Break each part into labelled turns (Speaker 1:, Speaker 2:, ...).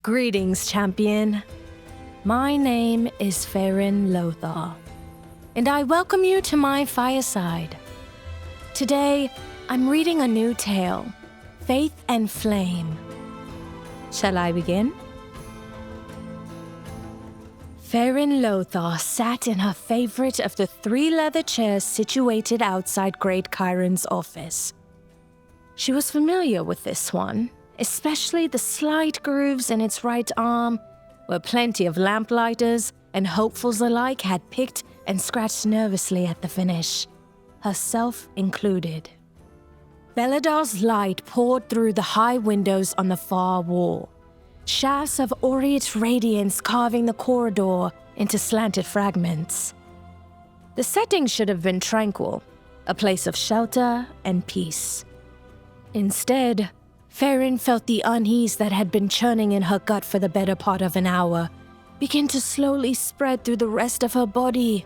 Speaker 1: Greetings, champion. My name is Faerin Lothar, and I welcome you to my fireside. Today, I'm reading a new tale, Faith and Flame. Shall I begin? Faerin Lothar sat in her favorite of the 3 leather chairs situated outside Great Chiron's office. She was familiar with this one, especially the slight grooves in its right arm, where plenty of lamplighters and hopefuls alike had picked and scratched nervously at the finish, herself included. Beladar's light poured through the high windows on the far wall, shafts of aureate radiance carving the corridor into slanted fragments. The setting should have been tranquil, a place of shelter and peace. Instead, Faren felt the unease that had been churning in her gut for the better part of an hour begin to slowly spread through the rest of her body.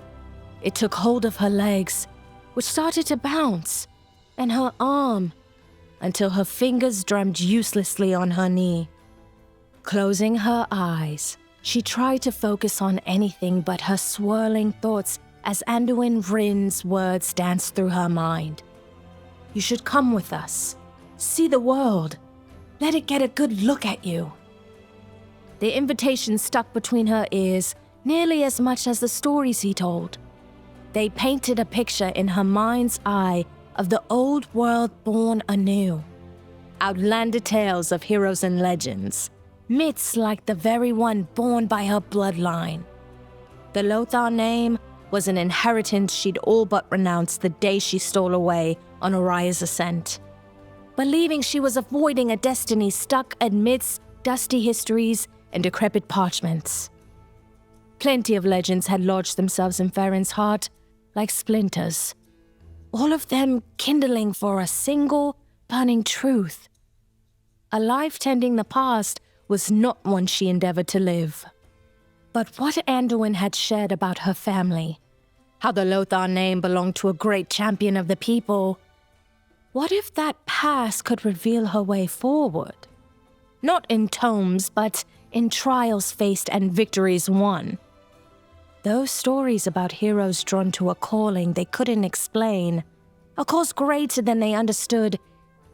Speaker 1: It took hold of her legs, which started to bounce, and her arm, until her fingers drummed uselessly on her knee. Closing her eyes, she tried to focus on anything but her swirling thoughts as Anduin Rin's words danced through her mind. "You should come with us. See the world. Let it get a good look at you." The invitation stuck between her ears nearly as much as the stories he told. They painted a picture in her mind's eye of the old world born anew. Outlander tales of heroes and legends, myths like the very one born by her bloodline. The Lothar name was an inheritance she'd all but renounced the day she stole away on Araya's ascent, believing she was avoiding a destiny stuck amidst dusty histories and decrepit parchments. Plenty of legends had lodged themselves in Faren's heart like splinters, all of them kindling for a single, burning truth. A life tending the past was not one she endeavored to live. But what Anduin had shared about her family, how the Lothar name belonged to a great champion of the people, what if that past could reveal her way forward? Not in tomes, but in trials faced and victories won. Those stories about heroes drawn to a calling they couldn't explain, a cause greater than they understood,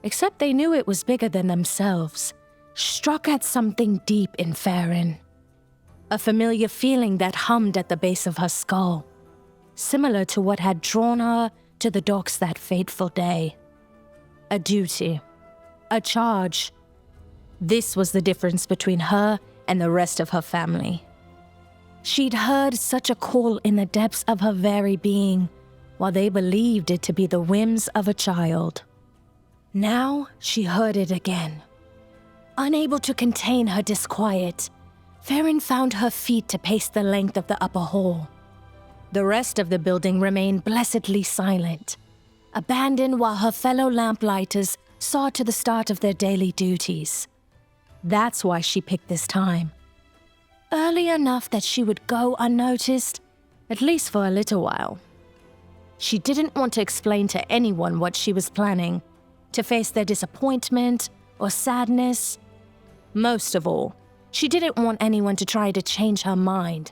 Speaker 1: except they knew it was bigger than themselves, struck at something deep in Faren. A familiar feeling that hummed at the base of her skull, similar to what had drawn her to the docks that fateful day. A duty, a charge. This was the difference between her and the rest of her family. She'd heard such a call in the depths of her very being, while they believed it to be the whims of a child. Now she heard it again. Unable to contain her disquiet, Faren found her feet to pace the length of the upper hall. The rest of the building remained blessedly silent, abandoned while her fellow lamplighters saw to the start of their daily duties. That's why she picked this time. Early enough that she would go unnoticed, at least for a little while. She didn't want to explain to anyone what she was planning, to face their disappointment or sadness. Most of all, she didn't want anyone to try to change her mind.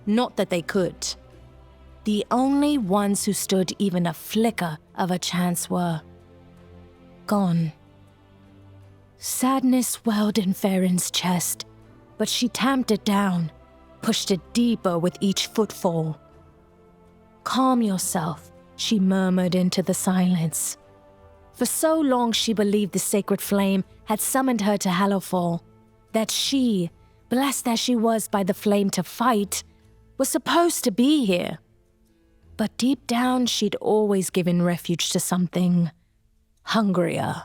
Speaker 1: Not that they could. The only ones who stood even a flicker of a chance were gone. Sadness welled in Faren's chest, but she tamped it down, pushed it deeper with each footfall. "Calm yourself," she murmured into the silence. For so long she believed the sacred flame had summoned her to Hallowfall, that she, blessed as she was by the flame to fight, was supposed to be here. But deep down, she'd always given refuge to something hungrier.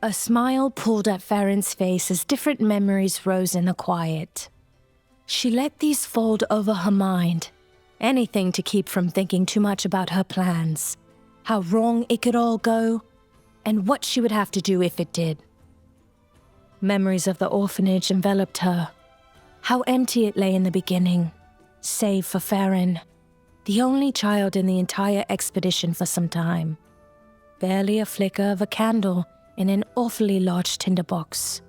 Speaker 1: A smile pulled at Faren's face as different memories rose in the quiet. She let these fold over her mind, anything to keep from thinking too much about her plans, how wrong it could all go, and what she would have to do if it did. Memories of the orphanage enveloped her, how empty it lay in the beginning, save for Faren, the only child in the entire expedition for some time. Barely a flicker of a candle in an awfully large tinderbox.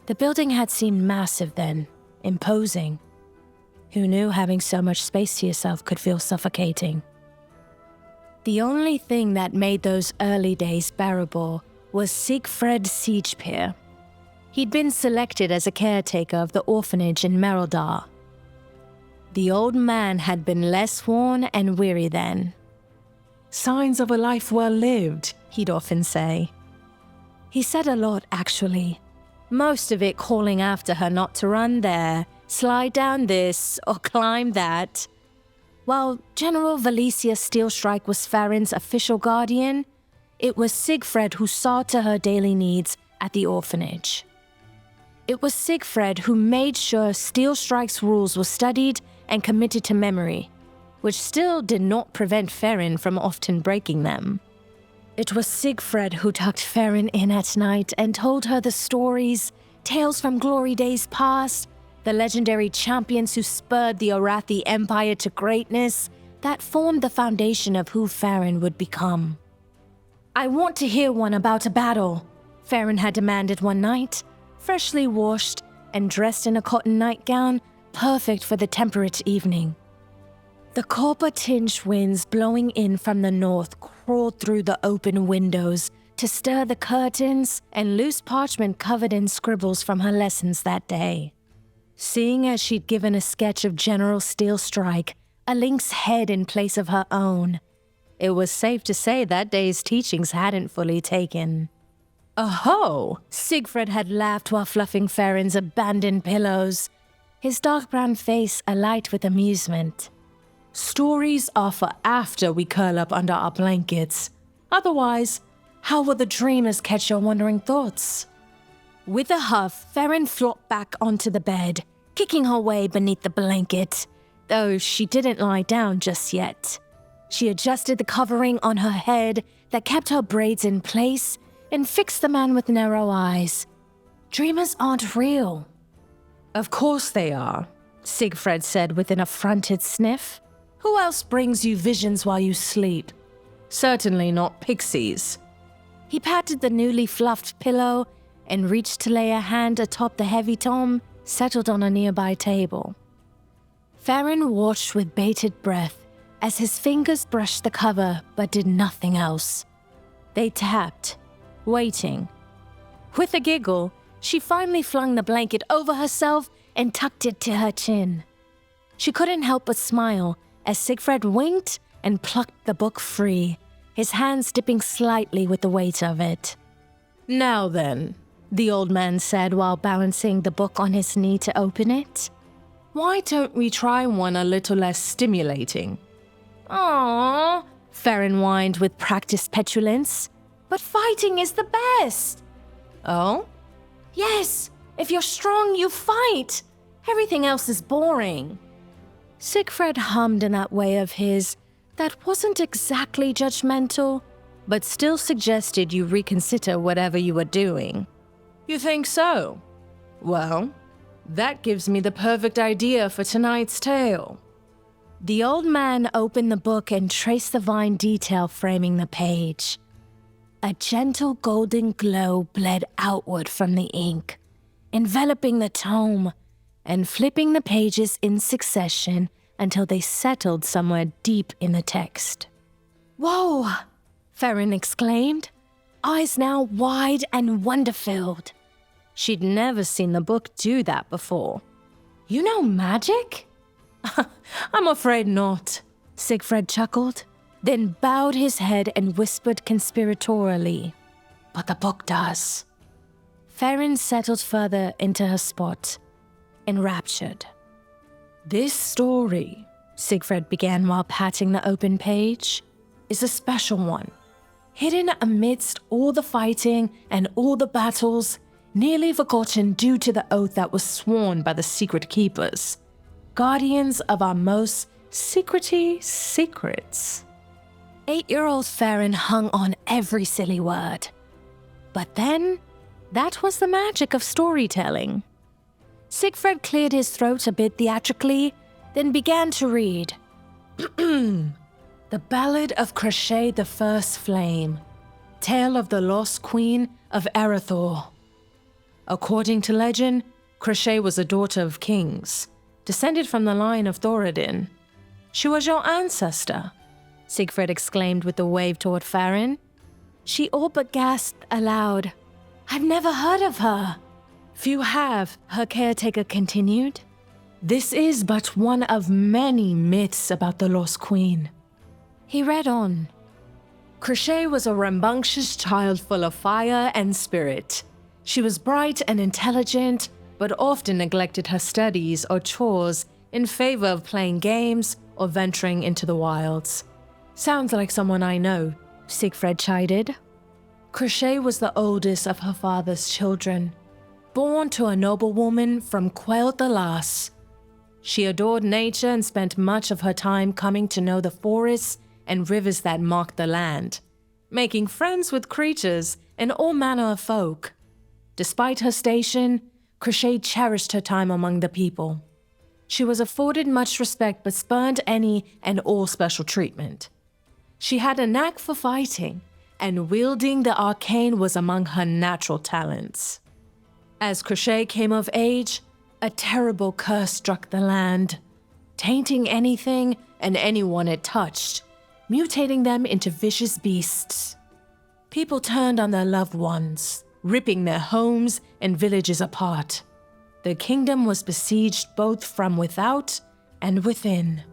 Speaker 1: The building had seemed massive then, imposing. Who knew having so much space to yourself could feel suffocating? The only thing that made those early days bearable was Sigfred Siegepeer. He'd been selected as a caretaker of the orphanage in Meredith. The old man had been less worn and weary then.
Speaker 2: Signs of a life well lived,
Speaker 1: he'd often say. He said a lot, actually. Most of it calling after her not to run there, slide down this, or climb that. While General Valencia Steelstrike was Faren's official guardian, it was Sigfred who saw to her daily needs at the orphanage. It was Sigfred who made sure Steelstrike's rules were studied and committed to memory, which still did not prevent Faren from often breaking them. It was Sigfred who tucked Faren in at night and told her the stories, tales from glory days past, the legendary champions who spurred the Arathi Empire to greatness that formed the foundation of who Faren would become. "I want to hear one about a battle," Faren had demanded one night, freshly washed and dressed in a cotton nightgown, perfect for the temperate evening. The copper-tinged winds blowing in from the north crawled through the open windows to stir the curtains and loose parchment covered in scribbles from her lessons that day. Seeing as she'd given a sketch of General Steelstrike a lynx head in place of her own, it was safe to say that day's teachings hadn't fully taken. "Oh!" Sigfred had laughed while fluffing Faren's abandoned pillows, his dark brown face alight with amusement. "Stories are for after we curl up under our blankets. Otherwise, how will the dreamers catch your wandering thoughts?" With a huff, Faren flopped back onto the bed, kicking her way beneath the blanket, though she didn't lie down just yet. She adjusted the covering on her head that kept her braids in place and fixed the man with narrow eyes. "Dreamers aren't real." "Of course they are," Sigfred said with an affronted sniff. "Who else brings you visions while you sleep? Certainly not pixies." He patted the newly fluffed pillow and reached to lay a hand atop the heavy tome settled on a nearby table. Faren watched with bated breath as his fingers brushed the cover but did nothing else. They tapped, waiting. With a giggle, she finally flung the blanket over herself and tucked it to her chin. She couldn't help but smile as Sigfred winked and plucked the book free, his hands dipping slightly with the weight of it. "Now then," the old man said while balancing the book on his knee to open it. "Why don't we try one a little less stimulating?" "Aww," Faren whined with practiced petulance. "But fighting is the best." "Oh?" "Yes, if you're strong, you fight. Everything else is boring." Sigfred hummed in that way of his that wasn't exactly judgmental, but still suggested you reconsider whatever you were doing. "You think so? Well, that gives me the perfect idea for tonight's tale." The old man opened the book and traced the vine detail framing the page. A gentle golden glow bled outward from the ink, enveloping the tome and flipping the pages in succession until they settled somewhere deep in the text. "Whoa!" Faren exclaimed, eyes now wide and wonder-filled. She'd never seen the book do that before. "You know magic?" "I'm afraid not," Sigfred chuckled, then bowed his head and whispered conspiratorially, "But the book does." Faren settled further into her spot, enraptured. "This story," Sigfred began while patting the open page, "is a special one. Hidden amidst all the fighting and all the battles, nearly forgotten due to the oath that was sworn by the secret keepers, guardians of our most secrety secrets." 8-year-old Faren hung on every silly word. But then, that was the magic of storytelling. Sigfred cleared his throat a bit theatrically, then began to read. "The Ballad of Crochet the First Flame, Tale of the Lost Queen of Arathor." According to legend, Crochet was a daughter of kings, descended from the line of Thoradin. She was your ancestor, Sigfred exclaimed with a wave toward Faren. She all but gasped aloud. I've never heard of her. Few have, her caretaker continued. This is but one of many myths about the Lost Queen. He read on. Crochet was a rambunctious child full of fire and spirit. She was bright and intelligent, but often neglected her studies or chores in favor of playing games or venturing into the wilds. Sounds like someone I know, Sigfred chided. Crochet was the oldest of her father's children, born to a noblewoman from Quail the Lass. She adored nature and spent much of her time coming to know the forests and rivers that marked the land, making friends with creatures and all manner of folk. Despite her station, Crochet cherished her time among the people. She was afforded much respect but spurned any and all special treatment. She had a knack for fighting, and wielding the arcane was among her natural talents. As Crochet came of age, a terrible curse struck the land, tainting anything and anyone it touched, mutating them into vicious beasts. People turned on their loved ones, ripping their homes and villages apart. The kingdom was besieged both from without and within.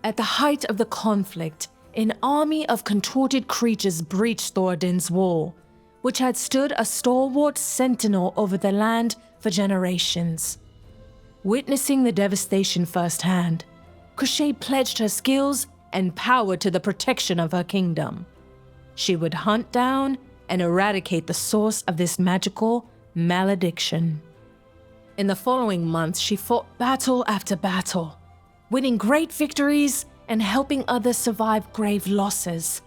Speaker 1: At the height of the conflict, an army of contorted creatures breached Thoradin's wall, which had stood a stalwart sentinel over the land for generations. Witnessing the devastation firsthand, Crochet pledged her skills and power to the protection of her kingdom. She would hunt down and eradicate the source of this magical malediction. In the following months, she fought battle after battle, winning great victories and helping others survive grave losses.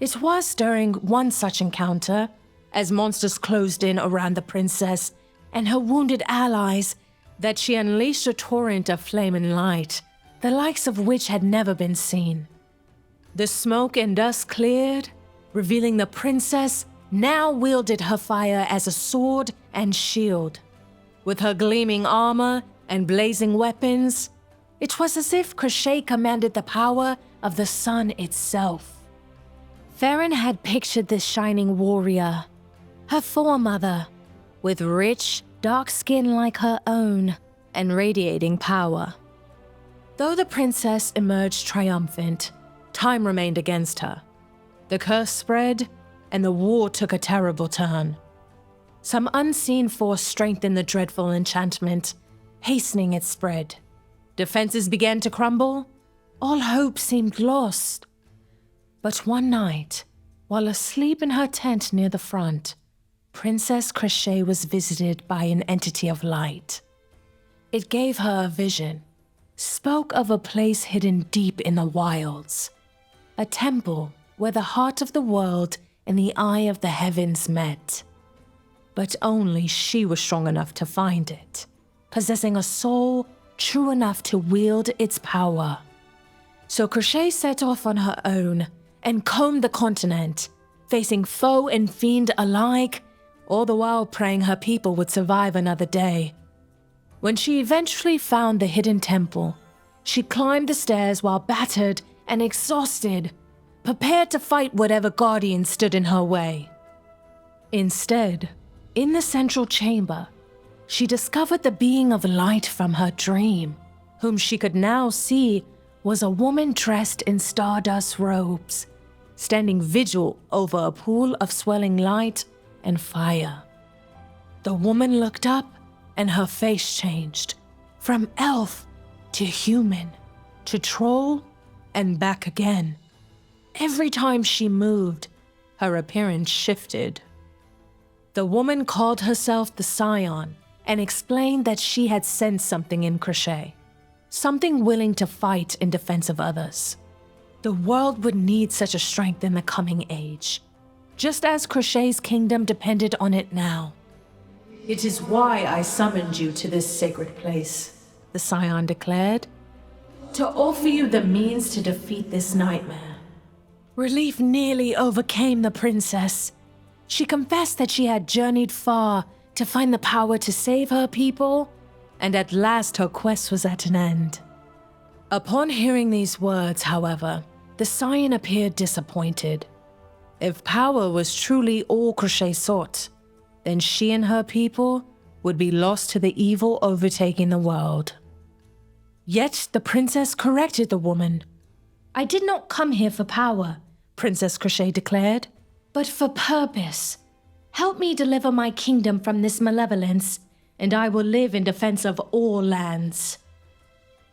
Speaker 1: It was during one such encounter, as monsters closed in around the princess and her wounded allies, that she unleashed a torrent of flame and light, the likes of which had never been seen. The smoke and dust cleared, revealing the princess now wielded her fire as a sword and shield. With her gleaming armor and blazing weapons, it was as if Crochet commanded the power of the sun itself. Faren had pictured this shining warrior, her foremother, with rich, dark skin like her own and radiating power. Though the princess emerged triumphant, time remained against her. The curse spread, and the war took a terrible turn. Some unseen force strengthened the dreadful enchantment, hastening its spread. Defenses began to crumble. All hope seemed lost. But one night, while asleep in her tent near the front, Princess Crochet was visited by an entity of light. It gave her a vision, spoke of a place hidden deep in the wilds, a temple where the heart of the world and the eye of the heavens met. But only she was strong enough to find it, possessing a soul true enough to wield its power. So Crochet set off on her own and combed the continent, facing foe and fiend alike, all the while praying her people would survive another day. When she eventually found the hidden temple, she climbed the stairs while battered and exhausted, prepared to fight whatever guardian stood in her way. Instead, in the central chamber, she discovered the being of light from her dream, whom she could now see was a woman dressed in stardust robes, standing vigil over a pool of swelling light and fire. The woman looked up, and her face changed, from elf to human, to troll, and back again. Every time she moved, her appearance shifted. The woman called herself the Scion and explained that she had sensed something in Crochet, something willing to fight in defense of others. The world would need such a strength in the coming age, just as Crochet's kingdom depended on it now. It is why I summoned you to this sacred place, the Scion declared, to offer you the means to defeat this nightmare. Relief nearly overcame the princess. She confessed that she had journeyed far
Speaker 2: to find the power to save her people, and at last her quest was at an end. Upon hearing these words, however, the Scion appeared disappointed. If power was truly all Crochet sought, then she and her people would be lost to the evil overtaking the world. Yet the princess corrected the woman.
Speaker 1: "I did not come here for power,"
Speaker 2: Princess Crochet declared,
Speaker 1: "but for purpose. Help me deliver my kingdom from this malevolence, and I will live in defense of all lands."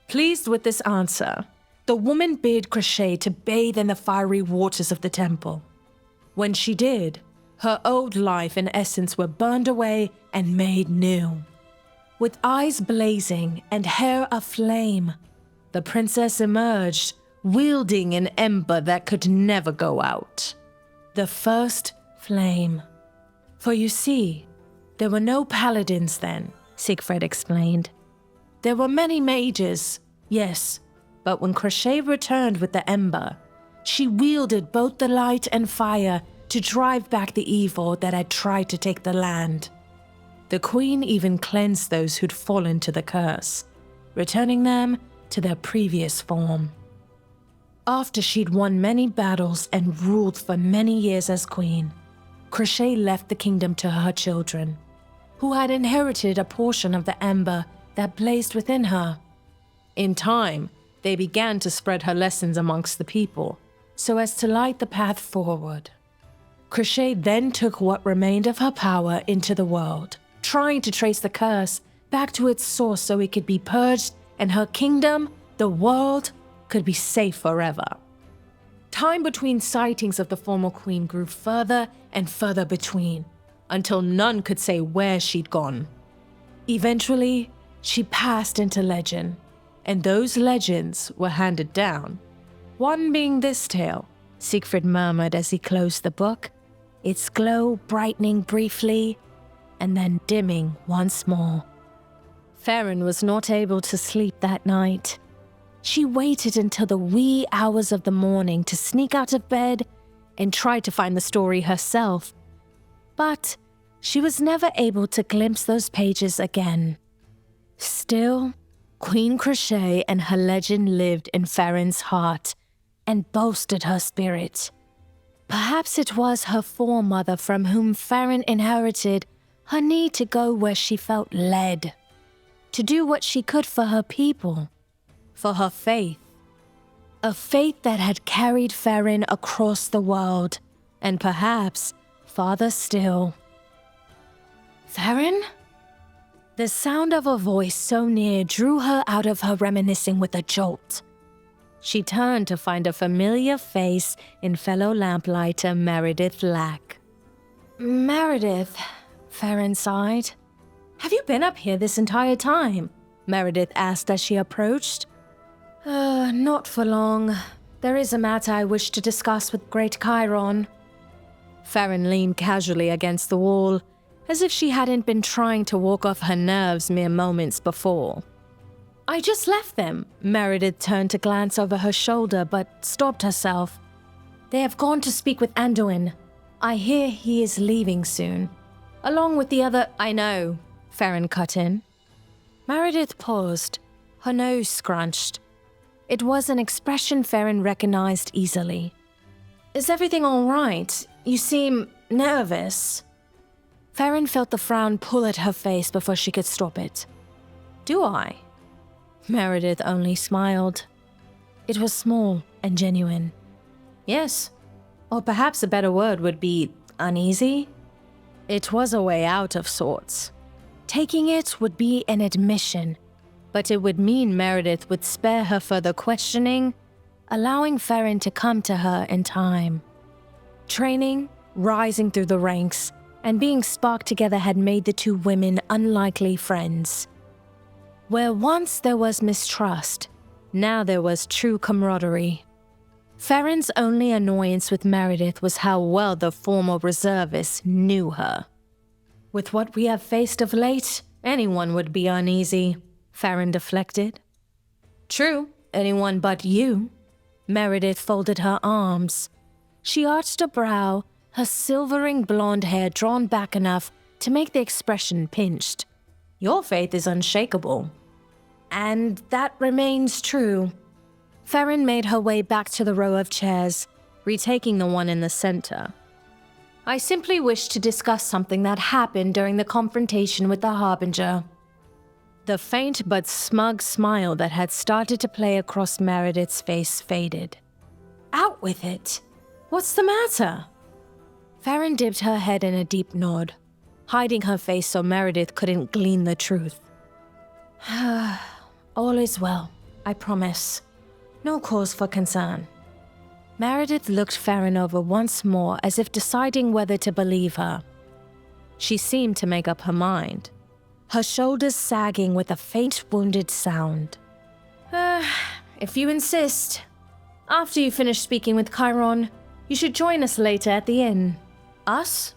Speaker 2: Pleased with this answer, the woman bade Crochet to bathe in the fiery waters of the temple. When she did, her old life and essence were burned away and made new. With eyes blazing and hair aflame, the princess emerged, wielding an ember that could never go out. The first flame. For you see, there were no paladins then, Sigfred explained. There were many mages, yes, but when Crochet returned with the ember, she wielded both the light and fire to drive back the evil that had tried to take the land. The queen even cleansed those who'd fallen to the curse, returning them to their previous form. After she'd won many battles and ruled for many years as queen, Crochet left the kingdom to her children, who had inherited a portion of the ember that blazed within her. In time, they began to spread her lessons amongst the people, so as to light the path forward. Crochet then took what remained of her power into the world, trying to trace the curse back to its source so it could be purged and her kingdom, the world, could be safe forever. Time between sightings of the former queen grew further and further between, until none could say where she'd gone. Eventually, she passed into legend, and those legends were handed down. One being this tale, Sigfred murmured as he closed the book, its glow brightening briefly and then dimming once more. Faren was not able to sleep that night. She waited until the wee hours of the morning to sneak out of bed and try to find the story herself. But she was never able to glimpse those pages again. Still, Queen Crochet and her legend lived in Faren's heart and boasted her spirit. Perhaps it was her foremother from whom Faren inherited her need to go where she felt led, to do what she could for her people, for her faith. A faith that had carried Faren across the world, and perhaps farther still. "Faren?" The sound of a voice so near drew her out of her reminiscing with a jolt. She turned to find a familiar face in fellow lamplighter Meredith Lack. "Meredith," Faren sighed. "Have you been up here this entire time?" Meredith asked as she approached. Not for long. There is a matter I wish to discuss with Great Chiron." Faren leaned casually against the wall, as if she hadn't been trying to walk off her nerves mere moments before. "I just left them." Meredith turned to glance over her shoulder, but stopped herself. "They have gone to speak with Anduin. I hear he is leaving soon. Along with the other—" "I know," Faren cut in. Meredith paused, her nose scrunched. It was an expression Faren recognized easily. "Is everything all right? You seem nervous." Faren felt the frown pull at her face before she could stop it. "Do I?" Meredith only smiled. It was small and genuine. "Yes. Or perhaps a better word would be uneasy." It was a way out of sorts. Taking it would be an admission, but it would mean Meredith would spare her further questioning, allowing Faren to come to her in time. Training, rising through the ranks, and being sparked together had made the two women unlikely friends. Where once there was mistrust, now there was true camaraderie. Faren's only annoyance with Meredith was how well the former reservist knew her. "With what we have faced of late, anyone would be uneasy," Faren deflected. "True, anyone but you." Meredith folded her arms. She arched a brow, her silvering blonde hair drawn back enough
Speaker 1: to make the expression pinched. Your faith is unshakable. And that remains true. Faren made her way back to the row of chairs, retaking the one in the center. I simply wish to discuss something that happened during the confrontation with the Harbinger. The faint but smug smile that had started to play across Meredith's face faded. Out with it! What's the matter? Faren dipped her head in a deep nod, hiding her face so Meredith couldn't glean the truth. All is well, I promise. No cause for concern. Meredith looked Faren over once more as if deciding whether to believe her. She seemed to make up her mind, her shoulders sagging with a faint wounded sound. If you insist. After you finish speaking with Chiron, you should join us later at the inn. Us?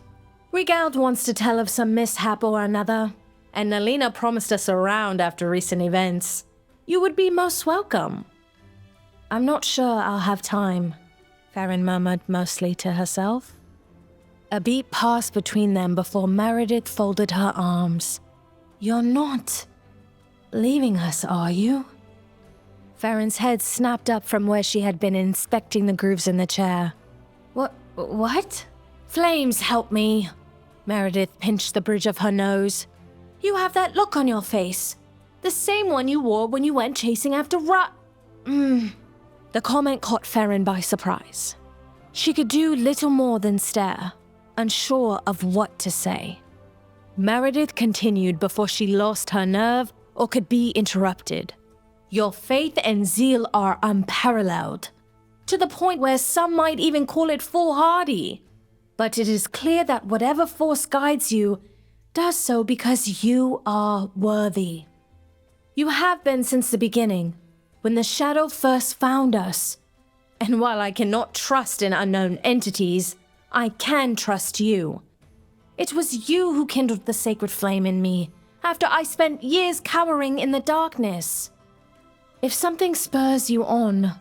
Speaker 1: Rigald wants to tell of some mishap or another, and Nalina promised us a round after recent events. You would be most welcome. I'm not sure I'll have time, Faren murmured mostly to herself. A beat passed between them before Meredith folded her arms. You're not leaving us, are you? Faren's head snapped up from where she had been inspecting the grooves in the chair. What? Flames, help me. Meredith pinched the bridge of her nose. You have that look on your face. The same one you wore when you went chasing after The comment caught Faren by surprise. She could do little more than stare, unsure of what to say. Meredith continued before she lost her nerve or could be interrupted. Your faith and zeal are unparalleled, to the point where some might even call it foolhardy. But it is clear that whatever force guides you does so because you are worthy. You have been since the beginning, when the shadow first found us. And while I cannot trust in unknown entities, I can trust you. It was you who kindled the sacred flame in me, after I spent years cowering in the darkness. If something spurs you on,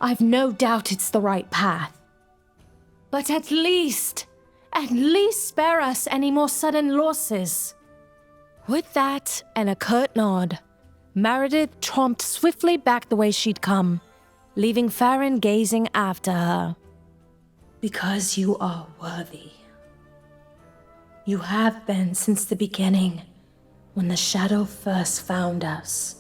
Speaker 1: I've no doubt it's the right path. But at least spare us any more sudden losses. With that and a curt nod, Meredith tromped swiftly back the way she'd come, leaving Faren gazing after her. Because you are worthy. You have been since the beginning, when the shadow first found us.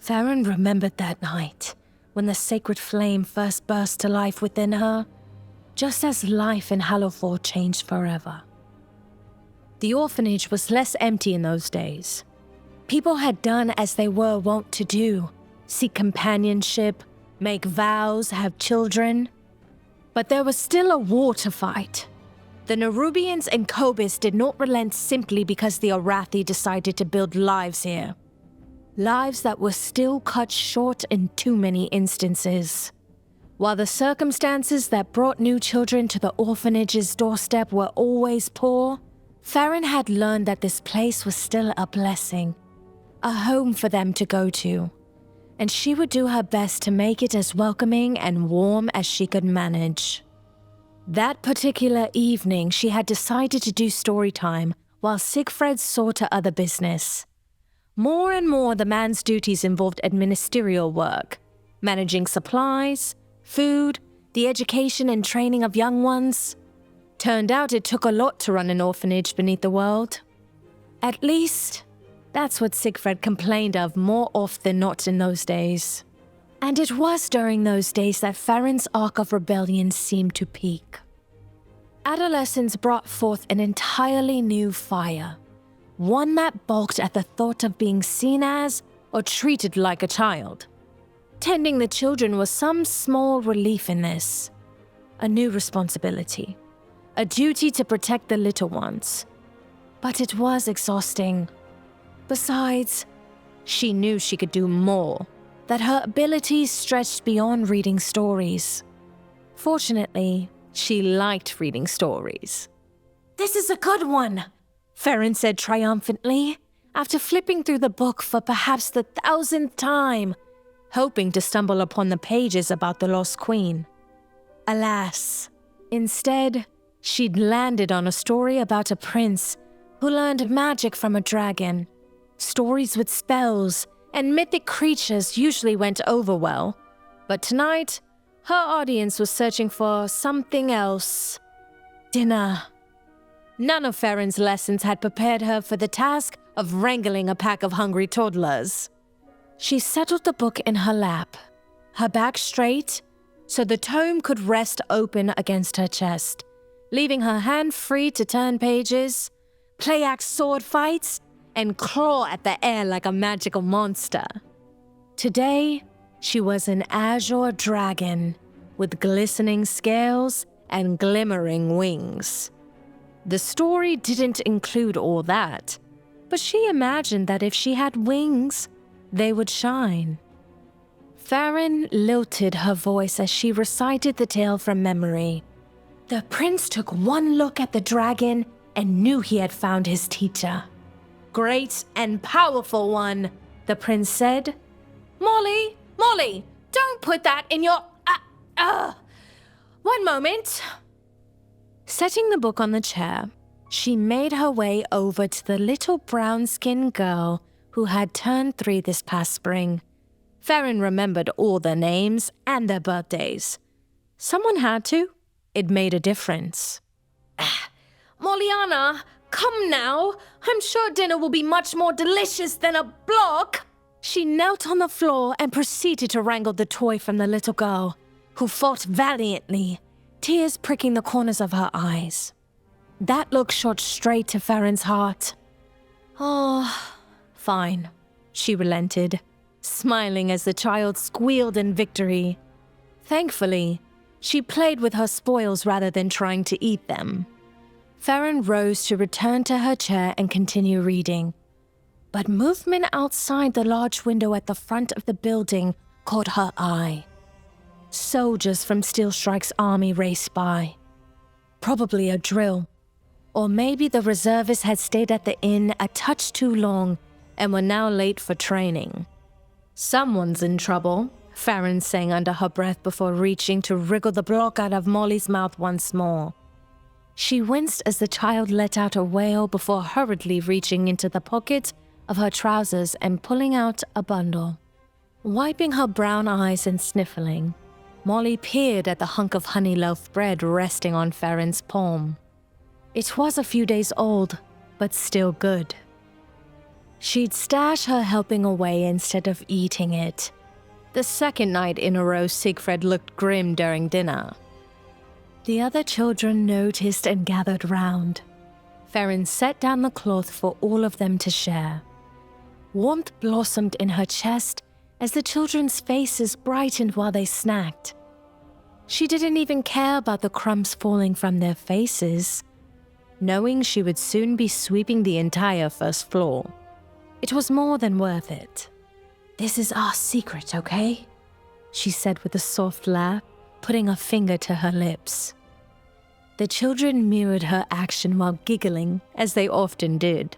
Speaker 1: Faren remembered that night, when the sacred flame first burst to life within her, just as life in Hallowfall changed forever. The orphanage was less empty in those days. People had done as they were wont to do, seek companionship, make vows, have children. But there was still a war to fight. The Narubians and Kobis did not relent simply because the Arathi decided to build lives here. Lives that were still cut short in too many instances. While the circumstances that brought new children to the orphanage's doorstep were always poor, Faren had learned that this place was still a blessing, a home for them to go to, and she would do her best to make it as welcoming and warm as she could manage. That particular evening, she had decided to do story time while Sigfred saw to other business. More and more, the man's duties involved administerial work, managing supplies, food, the education and training of young ones. Turned out it took a lot to run an orphanage beneath the world. At least, that's what Sigfred complained of more often than not in those days. And it was during those days that Faren's arc of rebellion seemed to peak. Adolescence brought forth an entirely new fire, one that balked at the thought of being seen as or treated like a child. Tending the children was some small relief in this. A new responsibility. A duty to protect the little ones. But it was exhausting. Besides, she knew she could do more, that her abilities stretched beyond reading stories. Fortunately, she liked reading stories. This is a good one, Faren said triumphantly, after flipping through the book for perhaps the 1,000th time, hoping to stumble upon the pages about the lost queen. Alas, instead, She'd landed on a story about a prince who learned magic from a dragon. Stories with spells and mythic creatures usually went over well, but tonight, her audience was searching for something else. Dinner. None of Faren's lessons had prepared her for the task of wrangling a pack of hungry toddlers. She settled the book in her lap, her back straight, so the tome could rest open against her chest, leaving her hand free to turn pages, play axe sword fights, and claw at the air like a magical monster. Today, she was an azure dragon with glistening scales and glimmering wings. The story didn't include all that, but she imagined that if she had wings, they would shine. Faren lilted her voice as she recited the tale from memory. The prince took one look at the dragon and knew he had found his teacher. Great and powerful one, the prince said. Molly, don't put that in your... One moment. Setting the book on the chair, she made her way over to the little brown-skinned girl who had turned 3 this past spring. Faren remembered all their names and their birthdays. Someone had to. It made a difference. Mollyana, come now. I'm sure dinner will be much more delicious than a block. She knelt on the floor and proceeded to wrangle the toy from the little girl, who fought valiantly, tears pricking the corners of her eyes. That look shot straight to Faren's heart. Oh, fine, she relented, smiling as the child squealed in victory. Thankfully, she played with her spoils rather than trying to eat them. Faren rose to return to her chair and continue reading. But movement outside the large window at the front of the building caught her eye. Soldiers from Steelstrike's army raced by. Probably a drill. Or maybe the reservists had stayed at the inn a touch too long and were now late for training. Someone's in trouble, Faren sang under her breath before reaching to wriggle the block out of Molly's mouth once more. She winced as the child let out a wail before hurriedly reaching into the pocket of her trousers and pulling out a bundle. Wiping her brown eyes and sniffling, Molly peered at the hunk of honey loaf bread resting on Faren's palm. It was a few days old, but still good. She'd stash her helping away instead of eating it. The second night in a row, Sigfred looked grim during dinner. The other children noticed and gathered round. Faren set down the cloth for all of them to share. Warmth blossomed in her chest as the children's faces brightened while they snacked. She didn't even care about the crumbs falling from their faces, knowing she would soon be sweeping the entire first floor. It was more than worth it. "This is our secret, okay?" she said with a soft laugh, putting a finger to her lips. The children mirrored her action while giggling, as they often did.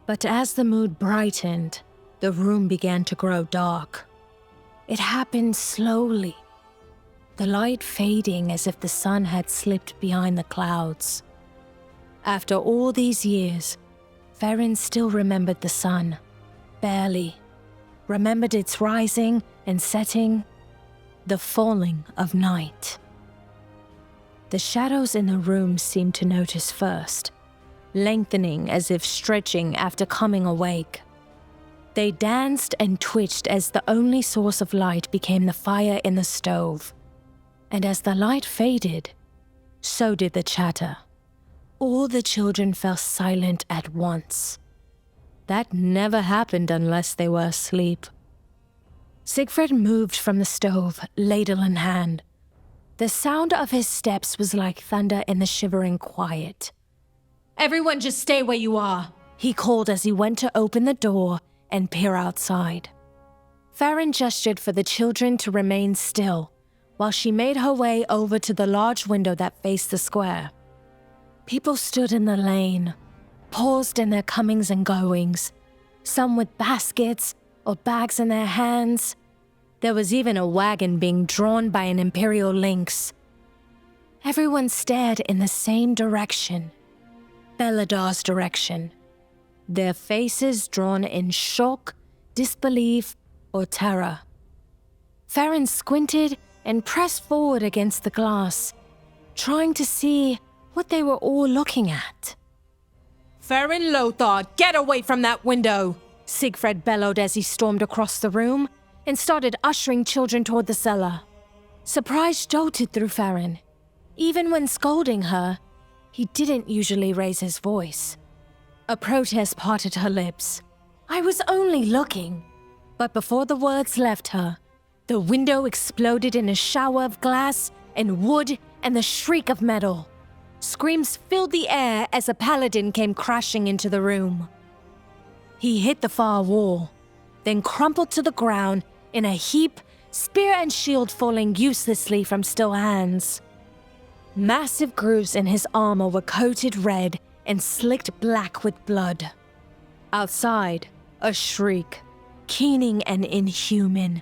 Speaker 1: But as the mood brightened, the room began to grow dark. It happened slowly, the light fading as if the sun had slipped behind the clouds. After all these years, Faren still remembered the sun, barely. Remembered its rising and setting, the falling of night. The shadows in the room seemed to notice first, lengthening as if stretching after coming awake. They danced and twitched as the only source of light became the fire in the stove. And as the light faded, so did the chatter. All the children fell silent at once. That never happened unless they were asleep. Sigfred moved from the stove, ladle in hand. The sound of his steps was like thunder in the shivering quiet. "Everyone just stay where you are," he called as he went to open the door and peer outside. Faren gestured for the children to remain still, while she made her way over to the large window that faced the square. People stood in the lane, paused in their comings and goings, some with baskets or bags in their hands. There was even a wagon being drawn by an imperial lynx. Everyone stared in the same direction, Beladar's direction, their faces drawn in shock, disbelief, or terror. Faren squinted and pressed forward against the glass, trying to see what they were all looking at.
Speaker 2: Faerin Lothar, get away from that window!
Speaker 1: Sigfred bellowed as he stormed across the room and started ushering children toward the cellar. Surprise jolted through Faren. Even when scolding her, he didn't usually raise his voice. A protest parted her lips. "I was only looking." But before the words left her, the window exploded in a shower of glass and wood and the shriek of metal. Screams filled the air as a paladin came crashing into the room. He hit the far wall, then crumpled to the ground in a heap, spear and shield falling uselessly from still hands. Massive grooves in his armor were coated red and slicked black with blood. Outside, a shriek, keening and inhuman,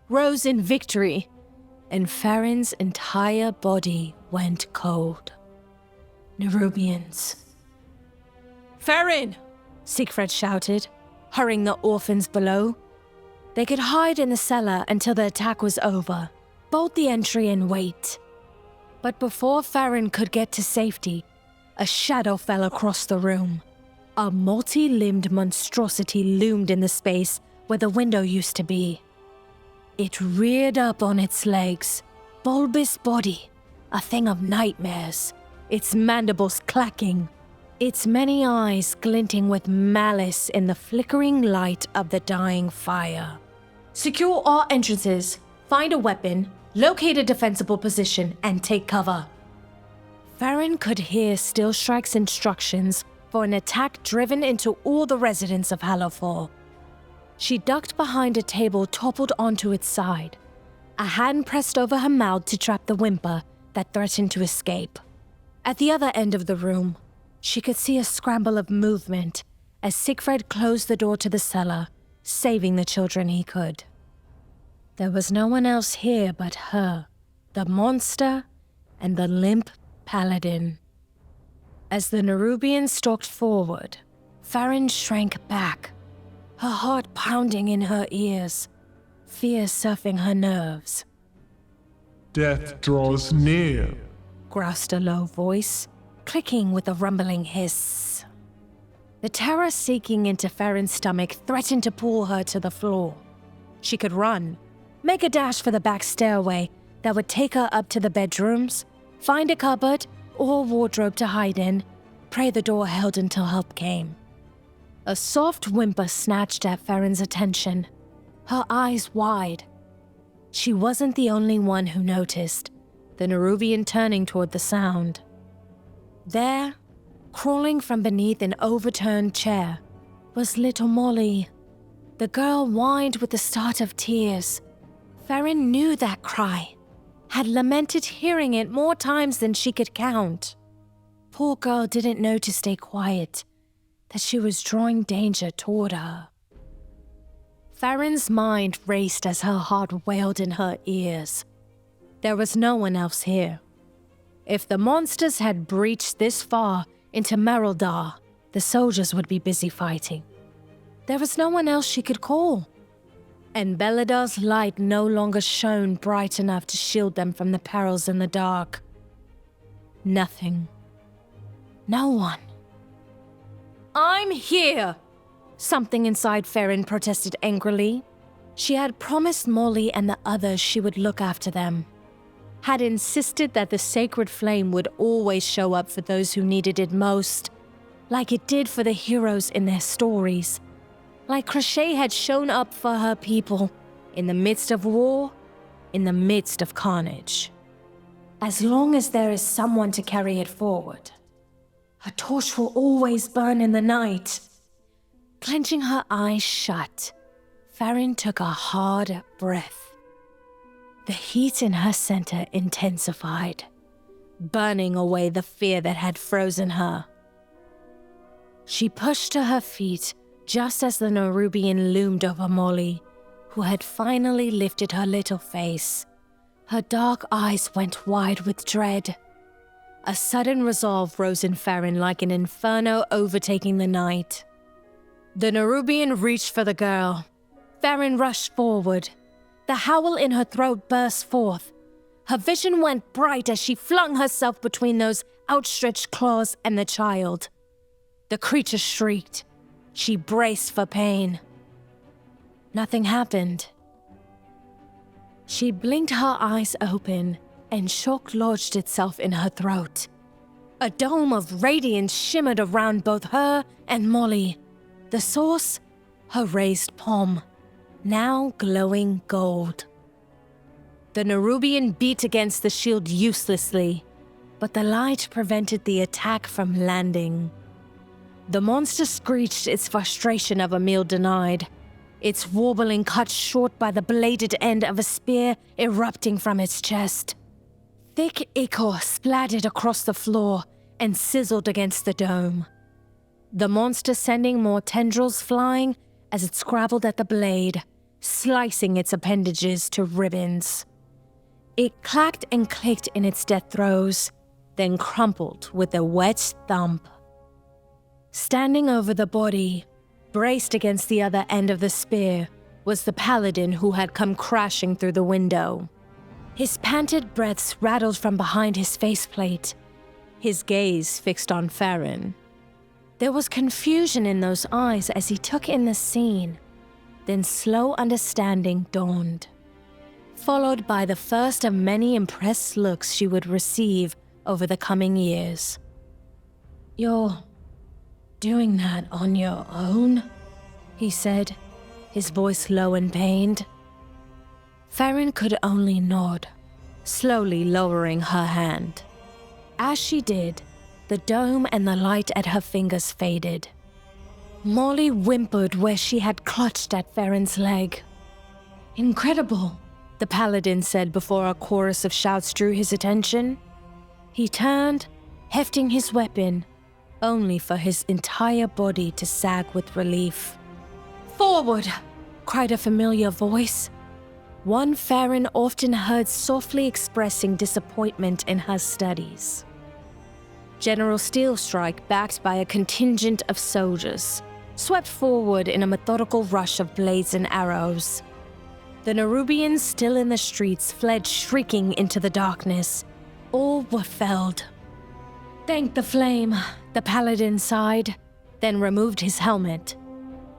Speaker 1: rose in victory, and Faren's entire body went cold. Narubians.
Speaker 2: Faren!
Speaker 1: Sigfred shouted, hurrying the orphans below. They could hide in the cellar until the attack was over, bolt the entry and wait. But before Faren could get to safety, a shadow fell across the room. A multi-limbed monstrosity loomed in the space where the window used to be. It reared up on its legs, bulbous body, a thing of nightmares, its mandibles clacking, its many eyes glinting with malice in the flickering light of the dying fire.
Speaker 2: Secure all entrances, find a weapon, locate a defensible position, and take cover.
Speaker 1: Faren could hear Stillstrike's instructions for an attack driven into all the residents of Hallowfall. She ducked behind a table toppled onto its side, a hand pressed over her mouth to trap the whimper that threatened to escape. At the other end of the room, she could see a scramble of movement as Sigfred closed the door to the cellar, saving the children he could. There was no one else here but her, the monster, and the limp paladin. As the Narubian stalked forward, Faren shrank back, her heart pounding in her ears, fear surfing her nerves.
Speaker 3: "Death draws near,"
Speaker 1: groused a low voice, clicking with a rumbling hiss. The terror seeking into Faren's stomach threatened to pull her to the floor. She could run, make a dash for the back stairway that would take her up to the bedrooms, find a cupboard or wardrobe to hide in, pray the door held until help came. A soft whimper snatched at Faren's attention, her eyes wide. She wasn't the only one who noticed, the Narubian turning toward the sound. There, crawling from beneath an overturned chair, was little Molly. The girl whined with the start of tears. Faren knew that cry, had lamented hearing it more times than she could count. Poor girl didn't know to stay quiet, that she was drawing danger toward her. Faren's mind raced as her heart wailed in her ears. There was no one else here. If the monsters had breached this far into Meredith, the soldiers would be busy fighting. There was no one else she could call. And Beladar's light no longer shone bright enough to shield them from the perils in the dark. Nothing. No one.
Speaker 2: I'm here!
Speaker 1: Something inside Faren protested angrily. She had promised Molly and the others she would look after them. Had insisted that the sacred flame would always show up for those who needed it most, like it did for the heroes in their stories. Like Crochet had shown up for her people, in the midst of war, in the midst of carnage. As long as there is someone to carry it forward, her torch will always burn in the night. Clenching her eyes shut, Faren took a hard breath. The heat in her center intensified, burning away the fear that had frozen her. She pushed to her feet just as the Narubian loomed over Molly, who had finally lifted her little face. Her dark eyes went wide with dread. A sudden resolve rose in Faren like an inferno overtaking the night. The Narubian reached for the girl. Faren rushed forward. The howl in her throat burst forth. Her vision went bright as she flung herself between those outstretched claws and the child. The creature shrieked. She braced for pain. Nothing happened. She blinked her eyes open, and shock lodged itself in her throat. A dome of radiance shimmered around both her and Molly. The source, her raised palm, now glowing gold. The Narubian beat against the shield uselessly, but the light prevented the attack from landing. The monster screeched its frustration of a meal denied, its warbling cut short by the bladed end of a spear erupting from its chest. Thick ichor splattered across the floor and sizzled against the dome, the monster sending more tendrils flying as it scrabbled at the blade, slicing its appendages to ribbons. It clacked and clicked in its death throes, then crumpled with a wet thump. Standing over the body, braced against the other end of the spear, was the paladin who had come crashing through the window. His panted breaths rattled from behind his faceplate, his gaze fixed on Faren. There was confusion in those eyes as he took in the scene, then slow understanding dawned, followed by the first of many impressed looks she would receive over the coming years. "You're doing that on your own?" he said, his voice low and pained. Faren could only nod, slowly lowering her hand. As she did, the dome and the light at her fingers faded. Molly whimpered where she had clutched at Faren's leg. "Incredible," the paladin said before a chorus of shouts drew his attention. He turned, hefting his weapon, only for his entire body to sag with relief. "Forward!" cried a familiar voice, one Faren often heard softly expressing disappointment in her studies. General Steelstrike, backed by a contingent of soldiers, swept forward in a methodical rush of blades and arrows. The Narubians still in the streets fled shrieking into the darkness. All were felled. "Thank the flame," the paladin sighed, then removed his helmet.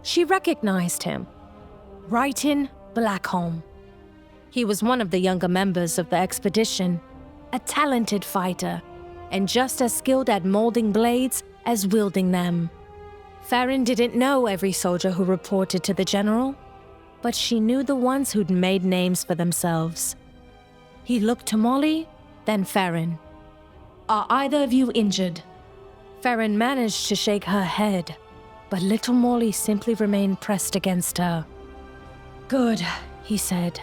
Speaker 1: She recognized him. Ryton Blackholm. He was one of the younger members of the expedition, a talented fighter, and just as skilled at molding blades as wielding them. Faren didn't know every soldier who reported to the general, but she knew the ones who'd made names for themselves. He looked to Molly, then Faren. "Are either of you injured?" Faren managed to shake her head, but little Molly simply remained pressed against her. "Good," he said,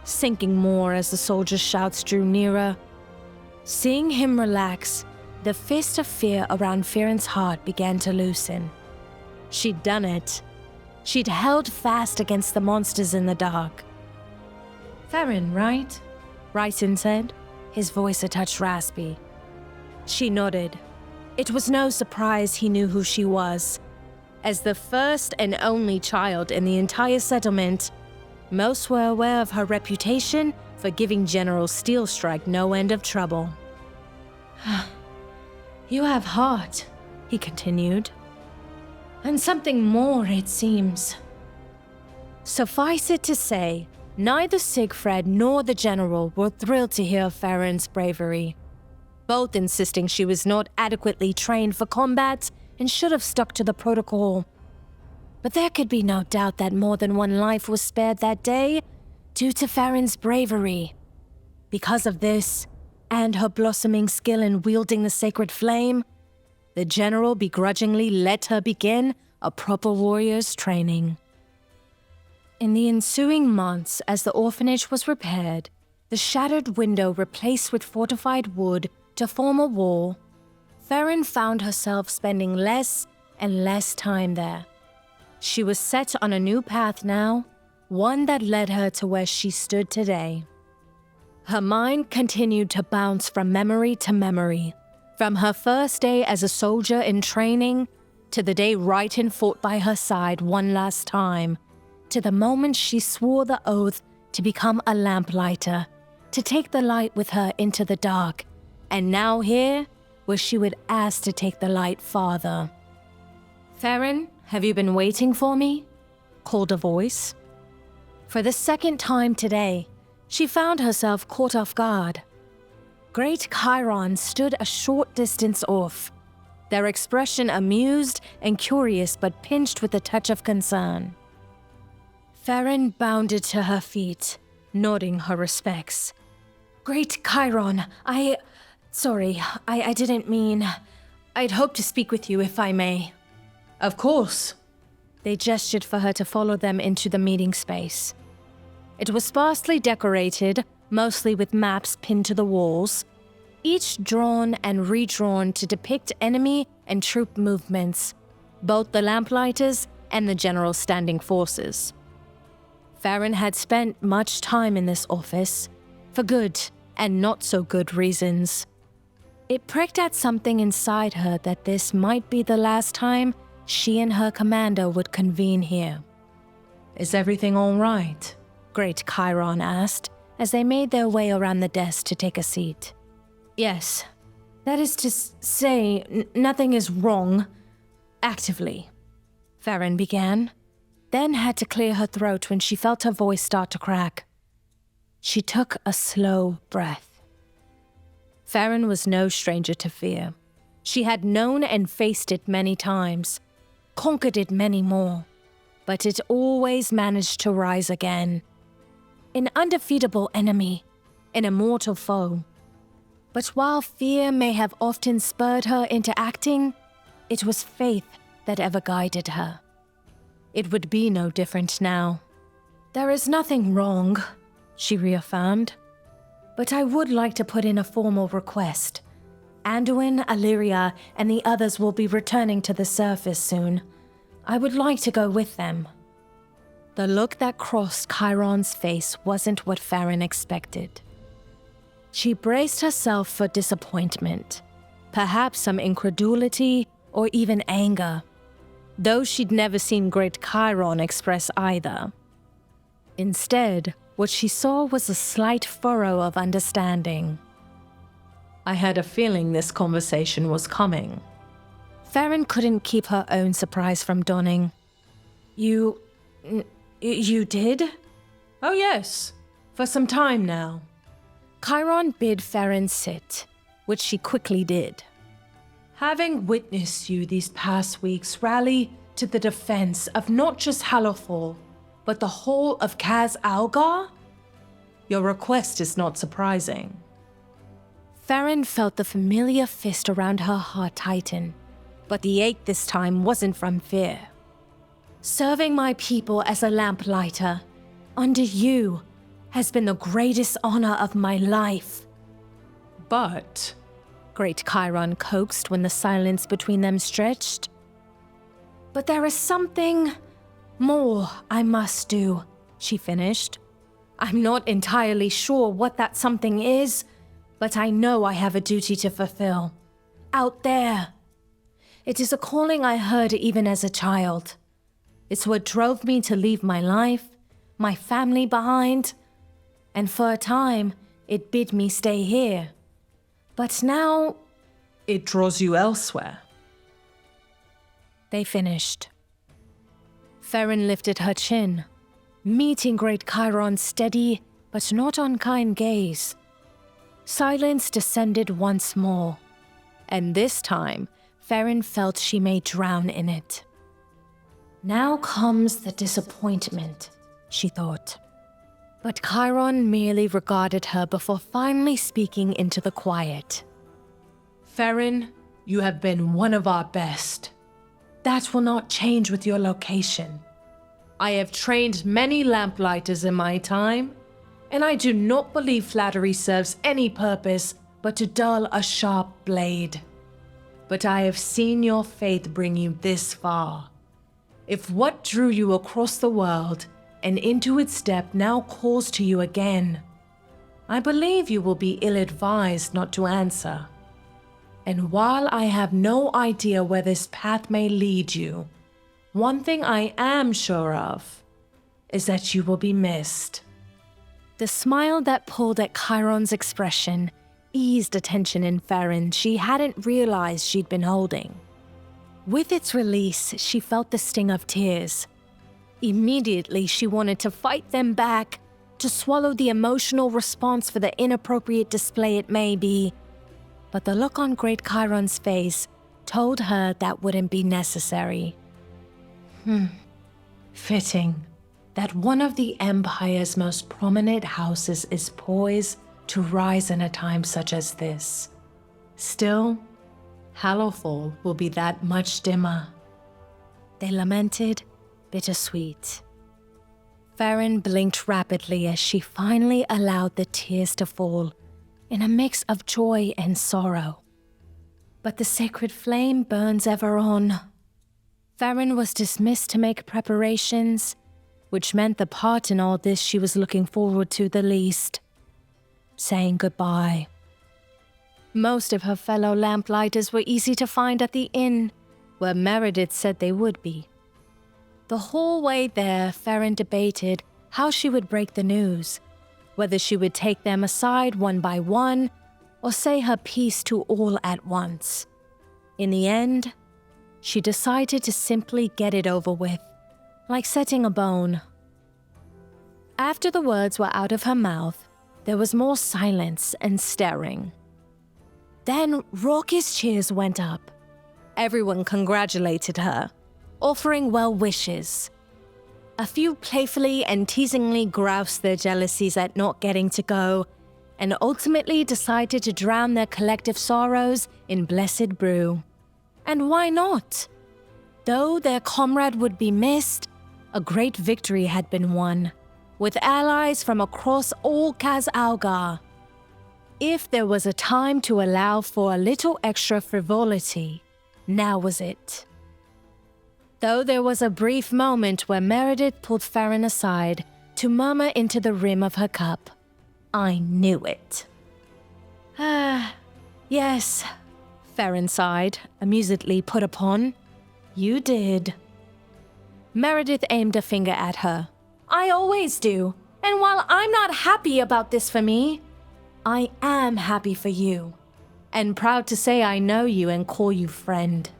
Speaker 1: sinking more as the soldiers' shouts drew nearer. Seeing him relax, the fist of fear around Faren's heart began to loosen. She'd done it. She'd held fast against the monsters in the dark. "Faren, right?" Ryton said, his voice a touch raspy. She nodded. It was no surprise he knew who she was. As the first and only child in the entire settlement, most were aware of her reputation for giving General Steelstrike no end of trouble. "You have heart," he continued. "And something more, it seems." Suffice it to say, neither Sigfred nor the general were thrilled to hear of Faren's bravery, both insisting she was not adequately trained for combat and should have stuck to the protocol. But there could be no doubt that more than one life was spared that day due to Faren's bravery. Because of this, and her blossoming skill in wielding the sacred flame, the general begrudgingly let her begin a proper warrior's training. In the ensuing months, as the orphanage was repaired, the shattered window replaced with fortified wood to form a wall, Faren found herself spending less and less time there. She was set on a new path now, one that led her to where she stood today. Her mind continued to bounce from memory to memory, From her first day as a soldier in training, to the day Ryton fought by her side one last time, to the moment she swore the oath to become a lamplighter, to take the light with her into the dark, and now here, where she would ask to take the light farther. "Faren, have you been waiting for me?" called a voice. For the second time today, she found herself caught off guard. Great Chiron stood a short distance off, their expression amused and curious but pinched with a touch of concern. Faren bounded to her feet, nodding her respects. "Great Chiron, Sorry, I didn't mean... I'd hoped to speak with you if I may."
Speaker 2: "Of course."
Speaker 1: They gestured for her to follow them into the meeting space. It was sparsely decorated, mostly with maps pinned to the walls, each drawn and redrawn to depict enemy and troop movements, both the lamplighters and the general standing forces. Faren had spent much time in this office, for good and not so good reasons. It pricked at something inside her that this might be the last time she and her commander would convene here.
Speaker 2: "Is everything all right?"
Speaker 1: Great Chiron asked as they made their way around the desk to take a seat. "Yes, that is to say, nothing is wrong, actively," Faren began, then had to clear her throat when she felt her voice start to crack. She took a slow breath. Faren was no stranger to fear. She had known and faced it many times, conquered it many more, but it always managed to rise again. An undefeatable enemy, an immortal foe. But while fear may have often spurred her into acting, it was faith that ever guided her. It would be no different now. "There is nothing wrong," she reaffirmed, "but I would like to put in a formal request. Anduin, Illyria, and the others will be returning to the surface soon. I would like to go with them." The look that crossed Chiron's face wasn't what Faren expected. She braced herself for disappointment, perhaps some incredulity or even anger, though she'd never seen Great Chiron express either. Instead, what she saw was a slight furrow of understanding.
Speaker 2: "I had a feeling this conversation was coming."
Speaker 1: Faren couldn't keep her own surprise from dawning. You did?"
Speaker 2: "Oh yes, for some time now."
Speaker 1: Chiron bid Faren sit, which she quickly did.
Speaker 2: "Having witnessed you these past weeks rally to the defense of not just Hallowfall, but the whole of Kaz Algar, your request is not surprising."
Speaker 1: Faren felt the familiar fist around her heart tighten, but the ache this time wasn't from fear. "Serving my people as a lamplighter, under you, has been the greatest honor of my life."
Speaker 2: "But,"
Speaker 1: Great Chiron coaxed when the silence between them stretched. "But there is something more I must do," she finished. "I'm not entirely sure what that something is, but I know I have a duty to fulfill. Out there. It is a calling I heard even as a child. It's what drove me to leave my life, my family behind, and for a time, it bid me stay here. But now..."
Speaker 2: "It draws you elsewhere."
Speaker 1: They finished. Faren lifted her chin, meeting Great Chiron's steady but not unkind gaze. Silence descended once more, and this time, Faren felt she may drown in it. Now comes the disappointment, she thought. But Chiron merely regarded her before finally speaking into the quiet.
Speaker 2: "Faren, you have been one of our best. That will not change with your location. I have trained many lamplighters in my time, and I do not believe flattery serves any purpose but to dull a sharp blade. But I have seen your faith bring you this far. If what drew you across the world and into its depth now calls to you again, I believe you will be ill-advised not to answer." And while I have no idea where this path may lead you, one thing I am sure of is that you will be missed.
Speaker 1: The smile that pulled at Chiron's expression eased a tension in Faren she hadn't realized she'd been holding. With its release, she felt the sting of tears. Immediately, she wanted to fight them back, to swallow the emotional response for the inappropriate display it may be. But the look on Great Chiron's face told her that wouldn't be necessary.
Speaker 2: Fitting that one of the Empire's most prominent houses is poised to rise in a time such as this. Still, Hallowfall will be that much dimmer.
Speaker 1: They lamented, bittersweet. Faren blinked rapidly as she finally allowed the tears to fall, in a mix of joy and sorrow. But the sacred flame burns ever on. Faren was dismissed to make preparations, which meant the part in all this she was looking forward to the least: saying goodbye. Most of her fellow lamplighters were easy to find at the inn, where Meredith said they would be. The whole way there, Faren debated how she would break the news, whether she would take them aside one by one, or say her piece to all at once. In the end, she decided to simply get it over with, like setting a bone. After the words were out of her mouth, there was more silence and staring. Then raucous cheers went up. Everyone congratulated her, offering well wishes. A few playfully and teasingly groused their jealousies at not getting to go, and ultimately decided to drown their collective sorrows in blessed brew. And why not? Though their comrade would be missed, a great victory had been won, with allies from across all Kaz-Algar. If there was a time to allow for a little extra frivolity, now was it. Though there was a brief moment where Meredith pulled Faren aside to murmur into the rim of her cup, "I knew it." Yes, Faren sighed, amusedly put upon. "You did." Meredith aimed a finger at her. "I always do, and while I'm not happy about this for me, I am happy for you, and proud to say I know you and call you friend."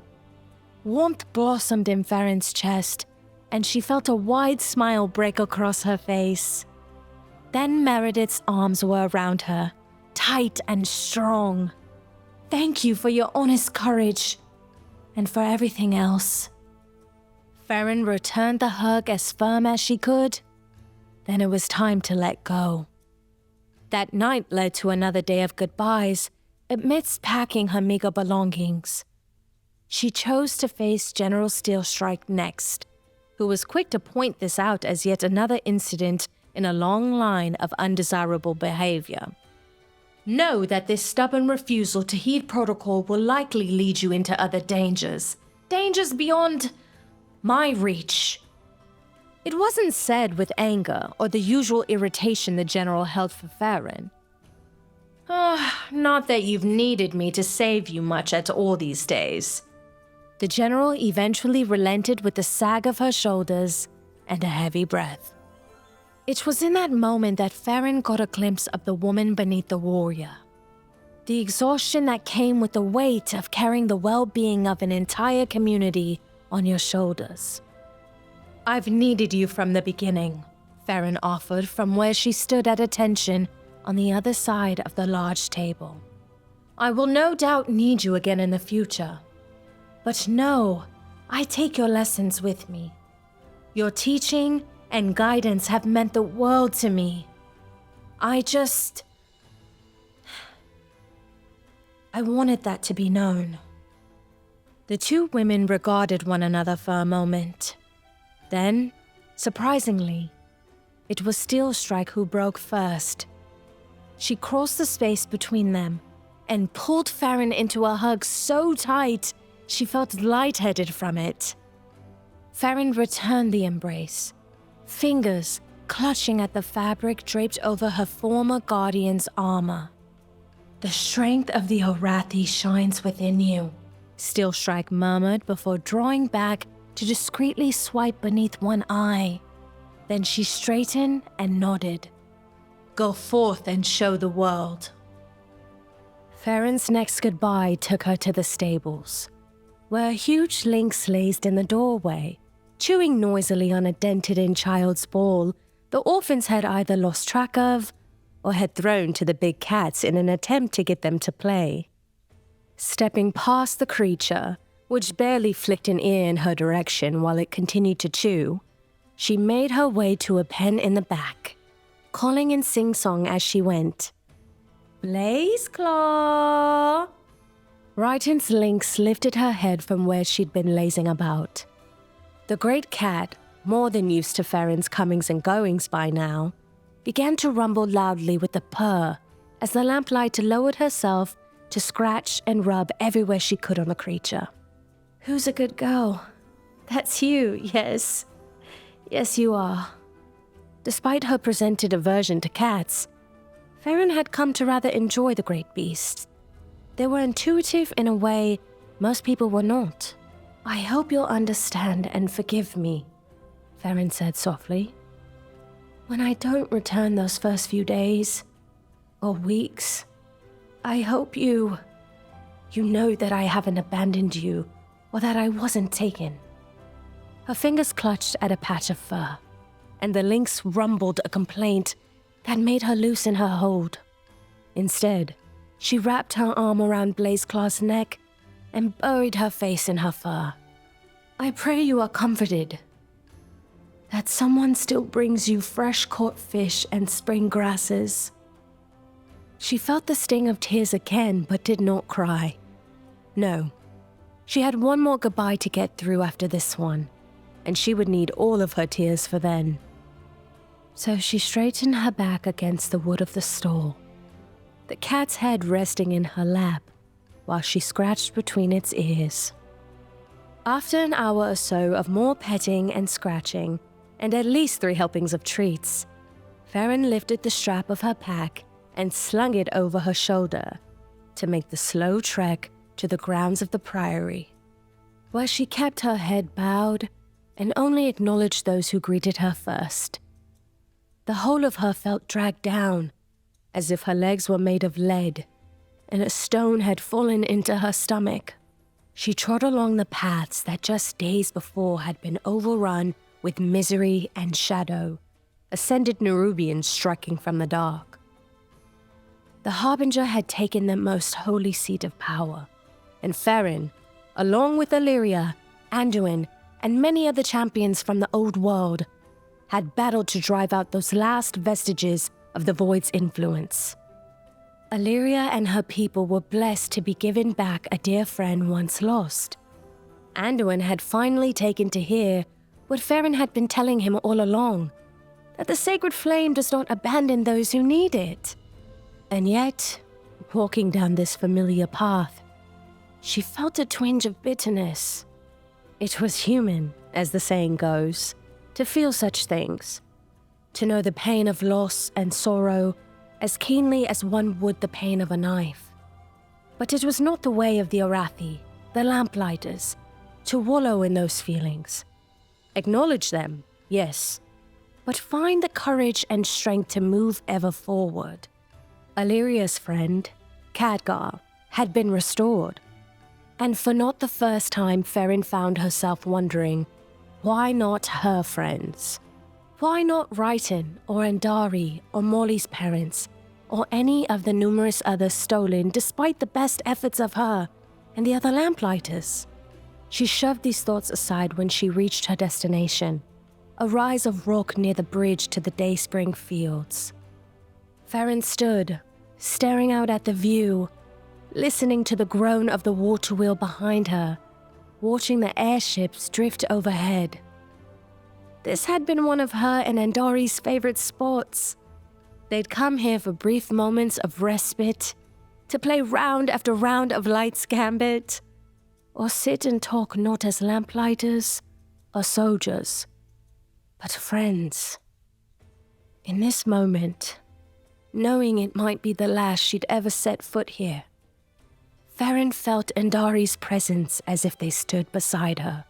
Speaker 1: Warmth blossomed in Faren's chest, and she felt a wide smile break across her face. Then Meredith's arms were around her, tight and strong. "Thank you for your honest courage, and for everything else." Faren returned the hug as firm as she could. Then it was time to let go. That night led to another day of goodbyes, amidst packing her meager belongings. She chose to face General Steelstrike next, who was quick to point this out as yet another incident in a long line of undesirable behavior. "Know that this stubborn refusal to heed protocol will likely lead you into other dangers. Dangers beyond my reach." It wasn't said with anger or the usual irritation the general held for Faren. "Not that you've needed me to save you much at all these days." The general eventually relented with a sag of her shoulders and a heavy breath. It was in that moment that Faren got a glimpse of the woman beneath the warrior. The exhaustion that came with the weight of carrying the well-being of an entire community on your shoulders. "I've needed you from the beginning," Faren offered from where she stood at attention on the other side of the large table. "I will no doubt need you again in the future. But no, I take your lessons with me. Your teaching and guidance have meant the world to me. I wanted that to be known." The two women regarded one another for a moment. Then, surprisingly, it was Steelstrike who broke first. She crossed the space between them and pulled Faren into a hug so tight she felt lightheaded from it. Faren returned the embrace, fingers clutching at the fabric draped over her former guardian's armor. The strength of the Orathi shines within you, Steelstrike murmured before drawing back to discreetly swipe beneath one eye. Then she straightened and nodded.
Speaker 2: Go forth and show the world.
Speaker 1: Faren's next goodbye took her to the stables, where a huge lynx lazed in the doorway, chewing noisily on a dented-in child's ball the orphans had either lost track of or had thrown to the big cats in an attempt to get them to play. Stepping past the creature, which barely flicked an ear in her direction while it continued to chew, she made her way to a pen in the back, calling in sing-song as she went. Blaze Claw! Ryton's lynx lifted her head from where she'd been lazing about. The great cat, more than used to Faren's comings and goings by now, began to rumble loudly with a purr as the lamplighter lowered herself to scratch and rub everywhere she could on the creature. Who's a good girl? That's you, yes. Yes, you are. Despite her presented aversion to cats, Faren had come to rather enjoy the great beasts. They were intuitive in a way most people were not. I hope you'll understand and forgive me, Faren said softly. When I don't return those first few days, or weeks, I hope you know that I haven't abandoned you, or that I wasn't taken. Her fingers clutched at a patch of fur, and the lynx rumbled a complaint that made her loosen her hold. Instead, she wrapped her arm around Blazeclaw's neck and buried her face in her fur. I pray you are comforted, that someone still brings you fresh-caught fish and spring grasses. She felt the sting of tears again, but did not cry. No, she had one more goodbye to get through after this one, and she would need all of her tears for then. So she straightened her back against the wood of the stall, the cat's head resting in her lap, while she scratched between its ears. After an hour or so of more petting and scratching, and at least 3 helpings of treats, Faren lifted the strap of her pack and slung it over her shoulder to make the slow trek to the grounds of the priory, where she kept her head bowed and only acknowledged those who greeted her first. The whole of her felt dragged down, as if her legs were made of lead, and a stone had fallen into her stomach. She trod along the paths that just days before had been overrun with misery and shadow, ascended Narubians striking from the dark. The Harbinger had taken the most holy seat of power, and Faren, along with Illyria, Anduin, and many other champions from the old world, had battled to drive out those last vestiges of the Void's influence. Illyria and her people were blessed to be given back a dear friend once lost. Anduin had finally taken to hear what Faren had been telling him all along, that the sacred flame does not abandon those who need it. And yet, walking down this familiar path, she felt a twinge of bitterness. It was human, as the saying goes, to feel such things, to know the pain of loss and sorrow as keenly as one would the pain of a knife. But it was not the way of the Orathi, the Lamplighters, to wallow in those feelings. Acknowledge them, yes, but find the courage and strength to move ever forward. Illyria's friend, Khadgar, had been restored, and for not the first time Faren found herself wondering, why not her friends? Why not Ryton or Andari or Morley's parents, or any of the numerous others stolen despite the best efforts of her and the other Lamplighters? She shoved these thoughts aside when she reached her destination, a rise of rock near the bridge to the Dayspring fields. Faren stood, staring out at the view, listening to the groan of the water wheel behind her, watching the airships drift overhead. This had been one of her and Andari's favorite sports. They'd come here for brief moments of respite, to play round after round of Light's Gambit, or sit and talk not as Lamplighters or soldiers, but friends. In this moment, knowing it might be the last she'd ever set foot here. Faren felt Andari's presence as if they stood beside her.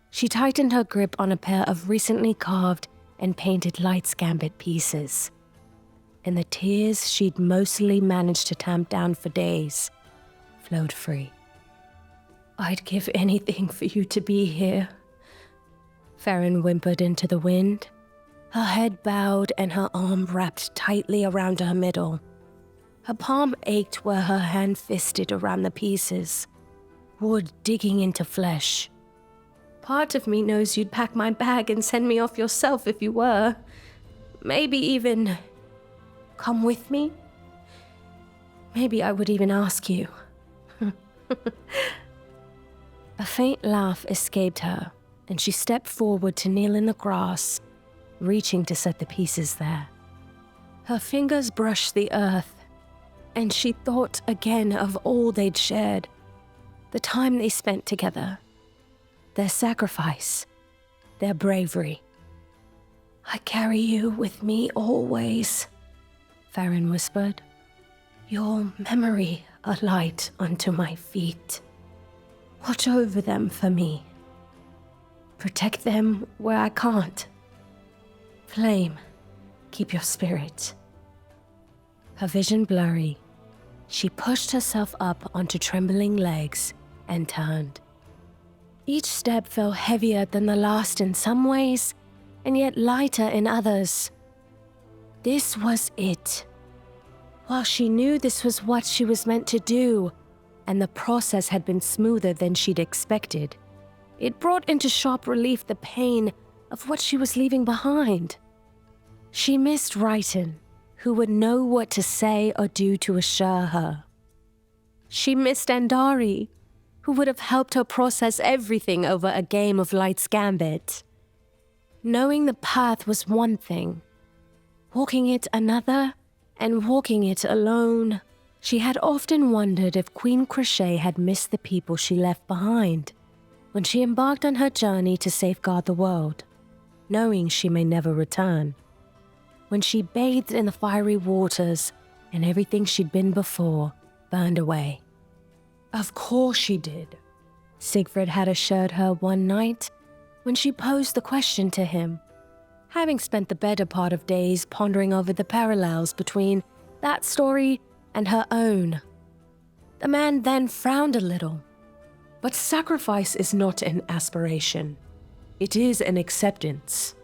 Speaker 1: She tightened her grip on a pair of recently carved and painted light's gambit pieces, and the tears she'd mostly managed to tamp down for days flowed free. "I'd give anything for you to be here," Faren whimpered into the wind, her head bowed and her arm wrapped tightly around her middle. Her palm ached where her hand fisted around the pieces, wood digging into flesh. "Part of me knows you'd pack my bag and send me off yourself if you were. Maybe even come with me. Maybe I would even ask you." A faint laugh escaped her, and she stepped forward to kneel in the grass, reaching to set the pieces there. Her fingers brushed the earth, and she thought again of all they'd shared, the time they spent together, their sacrifice, their bravery. "I carry you with me always," Faren whispered. "Your memory a light unto my feet. Watch over them for me. Protect them where I can't. Flame, keep your spirit." Her vision blurry, she pushed herself up onto trembling legs and turned. Each step felt heavier than the last in some ways, and yet lighter in others. This was it. While she knew this was what she was meant to do, and the process had been smoother than she'd expected, it brought into sharp relief the pain of what she was leaving behind. She missed Ryton, who would know what to say or do to assure her. She missed Andari, who would have helped her process everything over a game of Light's Gambit. Knowing the path was one thing, walking it another, and walking it alone. She had often wondered if Queen Crochet had missed the people she left behind when she embarked on her journey to safeguard the world, knowing she may never return. When she bathed in the fiery waters and everything she'd been before burned away. Of course she did, Sigfred had assured her one night when she posed the question to him, having spent the better part of days pondering over the parallels between that story and her own. The man then frowned a little. But sacrifice is not an aspiration. It is an acceptance.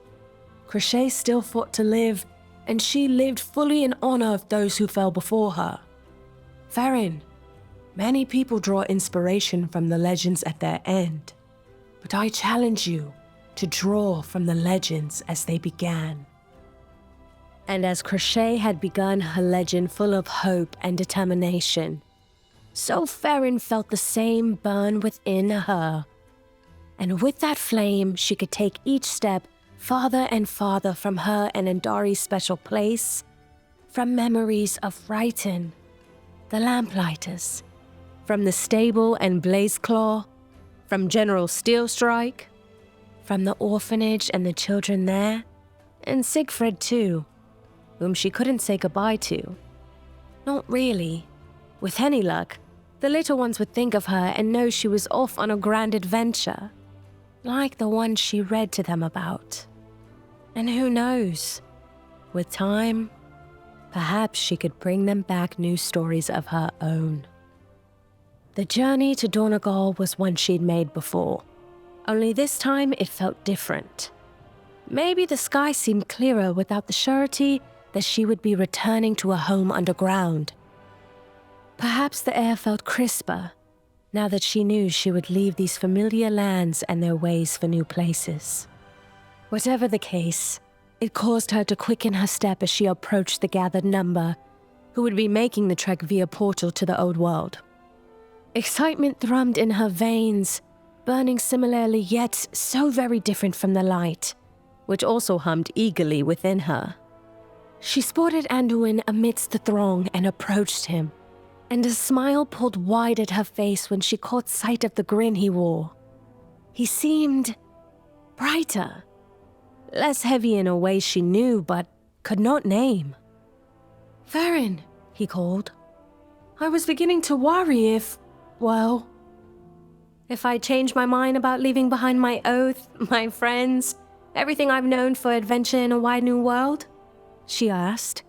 Speaker 1: Crochet still fought to live, and she lived fully in honor of those who fell before her. Faren, many people draw inspiration from the legends at their end, but I challenge you to draw from the legends as they began. And as Crochet had begun her legend full of hope and determination, so Faren felt the same burn within her. And with that flame, she could take each step farther and farther from her and Andari's special place, from memories of Ryton, the Lamplighters, from the stable and Blazeclaw, from General Steelstrike, from the orphanage and the children there, and Sigfred too, whom she couldn't say goodbye to. Not really. With any luck, the little ones would think of her and know she was off on a grand adventure, like the one she read to them about. And who knows? With time, perhaps she could bring them back new stories of her own. The journey to Donegal was one she'd made before, only this time it felt different. Maybe the sky seemed clearer without the surety that she would be returning to a home underground. Perhaps the air felt crisper, now that she knew she would leave these familiar lands and their ways for new places. Whatever the case, it caused her to quicken her step as she approached the gathered number, who would be making the trek via portal to the old world. Excitement thrummed in her veins, burning similarly yet so very different from the light, which also hummed eagerly within her. She spotted Anduin amidst the throng and approached him, and a smile pulled wide at her face when she caught sight of the grin he wore. He seemed brighter, less heavy in a way she knew but could not name.
Speaker 2: Faren, he called. I was beginning to worry if I changed my mind about leaving behind my oath, my friends, everything I've known for adventure in a wide new world? She asked,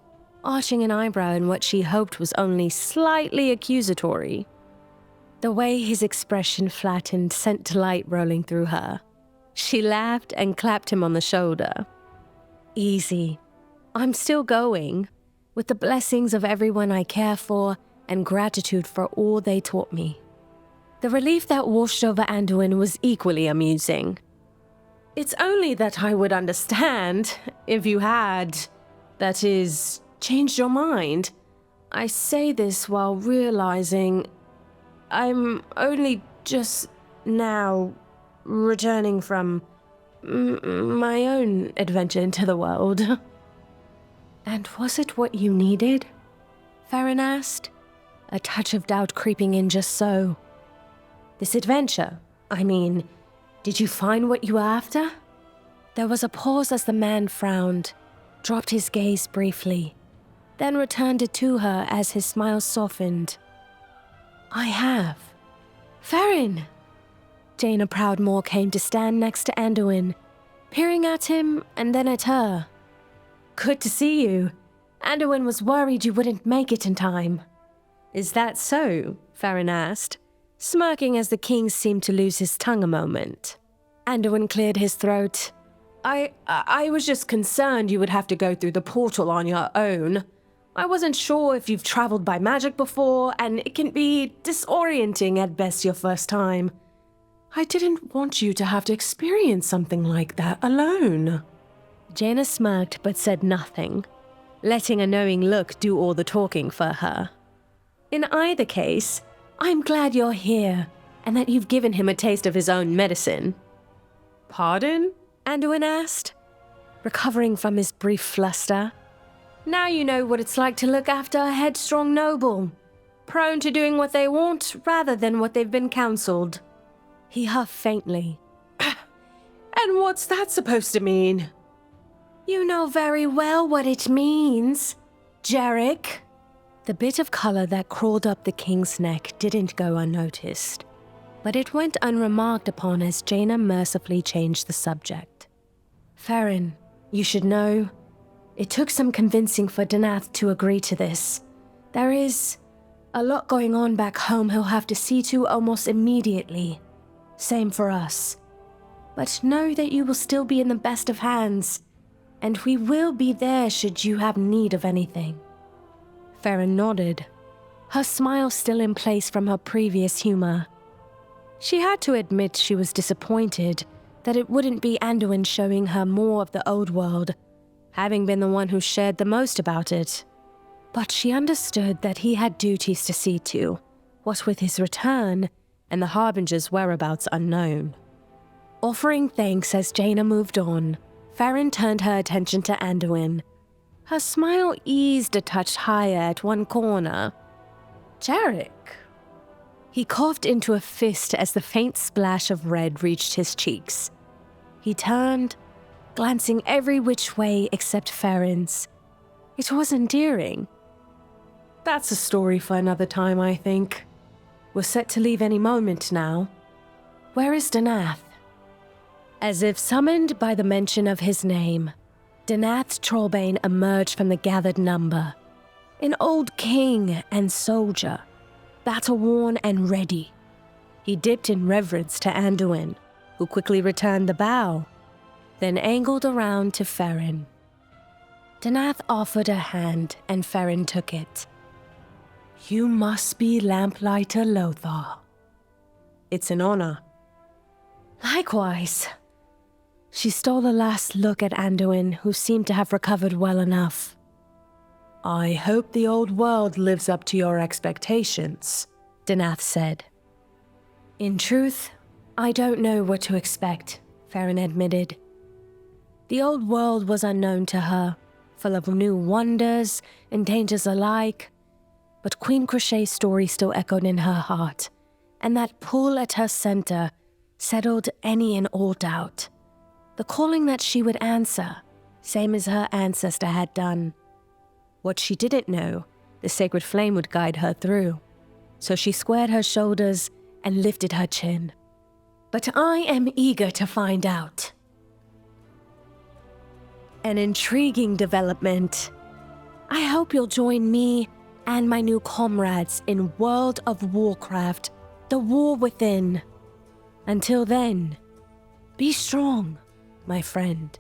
Speaker 2: arching an eyebrow in what she hoped was only slightly accusatory. The way his expression flattened sent delight rolling through her. She laughed and clapped him on the shoulder. Easy. I'm still going, with the blessings of everyone I care for and gratitude for all they taught me. The relief that washed over Anduin was equally amusing. It's only that I would understand if you had, that is, changed your mind. I say this while realizing I'm only just now returning from my own adventure into the world. And was it what you needed? Faren asked, a touch of doubt creeping in just so. This adventure, I mean, did you find what you were after? There was a pause as the man frowned, dropped his gaze briefly, then returned it to her as his smile softened. I have. Faren! Jaina Proudmoore came to stand next to Anduin, peering at him and then at her. Good to see you. Anduin was worried you wouldn't make it in time. Is that so? Faren asked, smirking as the king seemed to lose his tongue a moment. Anduin cleared his throat. I was just concerned you would have to go through the portal on your own. I wasn't sure if you've traveled by magic before, and it can be disorienting at best your first time. I didn't want you to have to experience something like that alone. Jaina smirked but said nothing, letting a knowing look do all the talking for her. In either case, I'm glad you're here, and that you've given him a taste of his own medicine. Pardon? Anduin asked, recovering from his brief fluster. Now you know what it's like to look after a headstrong noble, prone to doing what they want rather than what they've been counseled. He huffed faintly. And what's that supposed to mean? You know very well what it means, Jarek. The bit of color that crawled up the king's neck didn't go unnoticed, but it went unremarked upon as Jaina mercifully changed the subject. Faren, you should know, it took some convincing for Danath to agree to this. There is a lot going on back home he'll have to see to almost immediately. Same for us. But know that you will still be in the best of hands, and we will be there should you have need of anything. Faren nodded, her smile still in place from her previous humor. She had to admit she was disappointed that it wouldn't be Anduin showing her more of the old world, having been the one who shared the most about it. But she understood that he had duties to see to, what with his return and the Harbinger's whereabouts unknown. Offering thanks as Jaina moved on, Faren turned her attention to Anduin. Her smile eased a touch higher at one corner. Jarek. He coughed into a fist as the faint splash of red reached his cheeks. He turned, glancing every which way except Faren's. It was endearing. That's a story for another time, I think. We're set to leave any moment now. Where is Danath? As if summoned by the mention of his name, Danath Trollbane emerged from the gathered number. An old king and soldier, battle-worn and ready. He dipped in reverence to Anduin, who quickly returned the bow, then angled around to Faren. Danath offered a hand, and Faren took it. You must be Lamplighter Lothar. It's an honor. Likewise. She stole a last look at Anduin, who seemed to have recovered well enough. I hope the old world lives up to your expectations, Danath said. In truth, I don't know what to expect, Faren admitted. The old world was unknown to her, full of new wonders and dangers alike, but Queen Crochet's story still echoed in her heart, and that pull at her center settled any and all doubt. The calling that she would answer, same as her ancestor had done.
Speaker 1: what she didn't know, the sacred flame would guide her through. So she squared her shoulders and lifted her chin. But I am eager to find out. An intriguing development. I hope you'll join me and my new comrades in World of Warcraft, the War Within. Until then, be strong, my friend.